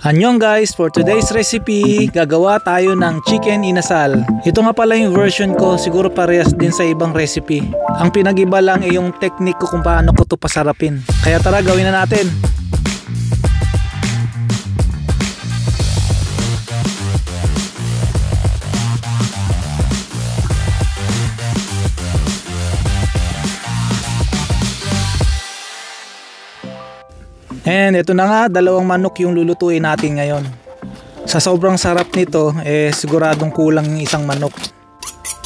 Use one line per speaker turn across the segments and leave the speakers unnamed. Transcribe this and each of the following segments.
Annyeong guys, for today's recipe, gagawa tayo ng chicken inasal. Ito nga pala yung version ko, siguro parehas din sa ibang recipe. Ang pinag-iba lang ay yung technique ko kung paano ko ito pasarapin. Kaya tara, gawin na natin. And ito na nga, dalawang manok yung lulutuin natin ngayon. Sa sobrang sarap nito, siguradong kulang yung isang manok.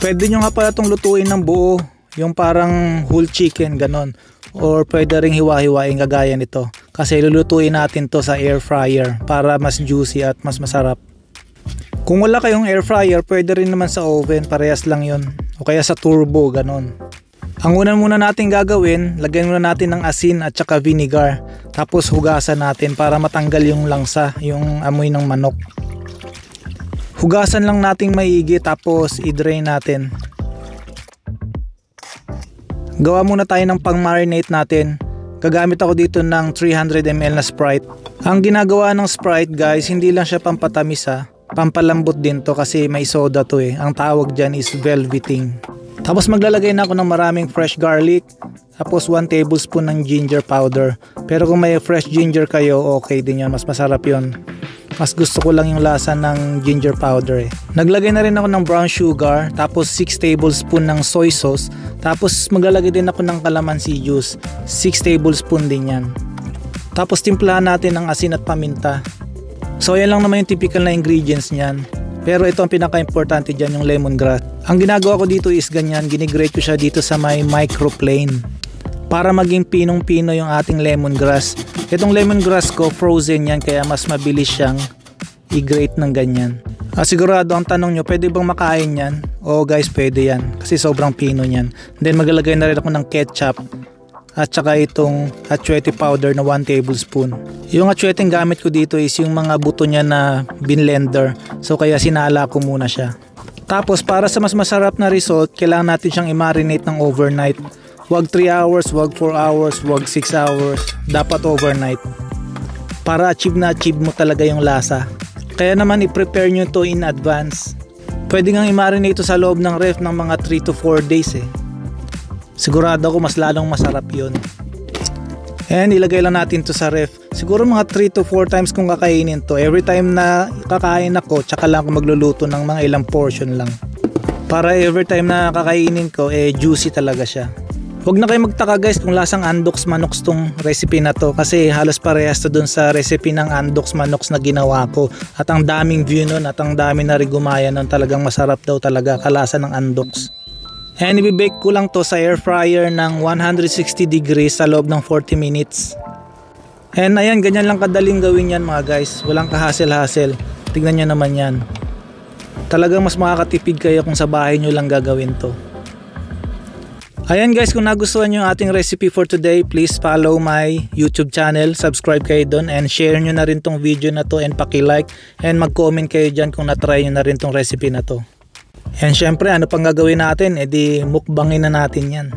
Pwede nyo nga pala itong lutuin ng buo, yung parang whole chicken, ganon. Or pwede ring hiwa-hiwain kagaya nito. Kasi lulutuin natin to sa air fryer para mas juicy at mas masarap. Kung wala kayong air fryer, pwede rin naman sa oven, parehas lang yun. O kaya sa turbo, ganon. Ang una muna natin gagawin, lagyan muna natin ng asin at saka vinegar. Tapos hugasan natin para matanggal yung langsa, yung amoy ng manok. Hugasan lang natin maigi tapos i-drain natin. Gawa muna tayo ng pang-marinate natin. Gagamit ako dito ng 300 ml na Sprite. Ang ginagawa ng Sprite guys, hindi lang siya pampatamis pampalambot din to kasi may soda to Ang tawag dyan is velveting. Tapos maglalagay na ako ng maraming fresh garlic. Tapos 1 tablespoon ng ginger powder. Pero kung may fresh ginger kayo, okay din yan. Mas masarap yun. Mas gusto ko lang yung lasa ng ginger powder Naglagay na rin ako ng brown sugar. Tapos 6 tablespoon ng soy sauce. Tapos maglalagay din ako ng calamansi juice. 6 tablespoon din yan. Tapos timplahan natin ng asin at paminta. So yan lang naman yung typical na ingredients niyan. Pero ito ang pinaka-importante dyan, yung lemongrass. Ang ginagawa ko dito is ganyan, ginigrate ko siya dito sa may microplane para maging pinong-pino yung ating lemongrass. Itong lemongrass ko, frozen yan, kaya mas mabilis siyang i-grate ng ganyan. Sigurado ang tanong nyo, pwede bang makain yan? Oo guys, pwede yan, kasi sobrang pino yan. Then maglalagay na rin ako ng ketchup at saka itong atsuete powder na 1 tablespoon. Yung atsuete gamit ko dito is yung mga buto niya na binlender. So kaya sinala ko muna siya. Tapos para sa mas masarap na result, kailangan natin siyang i-marinate ng overnight. Wag 3 hours, wag 4 hours, wag 6 hours. Dapat overnight. Para achieve mo talaga yung lasa. Kaya naman i-prepare nyo to in advance. Pwede ngang i-marinate ito sa loob ng ref ng mga 3 to 4 days Sigurado ako mas lalong masarap yun. And ilagay lang natin to sa ref. Siguro mga 3 to 4 times kung kakainin to. Every time na kakain ako, tsaka lang ako magluluto ng mga ilang portion lang. Para every time na kakainin ko, juicy talaga siya. Huwag na kayo magtaka guys kung lasang Andox Manox tong recipe na to. Kasi halos parehas to dun sa recipe ng Andox Manox na ginawa ko. At ang daming view nun at ang dami na rin gumaya nun. Talagang masarap daw talaga kalasa ng Andox. And i-bake ko lang to sa air fryer ng 160 degrees sa loob ng 40 minutes. And ayan, ganyan lang kadaling gawin yan mga guys. Walang kahasel-hasel. Tignan nyo naman yan. Talagang mas makakatipid kayo kung sa bahay nyo lang gagawin to. Ayan guys, kung nagustuhan nyo yung ating recipe for today, please follow my YouTube channel. Subscribe kayo doon and share nyo na rin tong video na to and paki-like. And mag-comment kayo dyan kung na-try nyo na rin tong recipe na to. And syempre, ano pang gagawin natin? Di mukbangin na natin yan.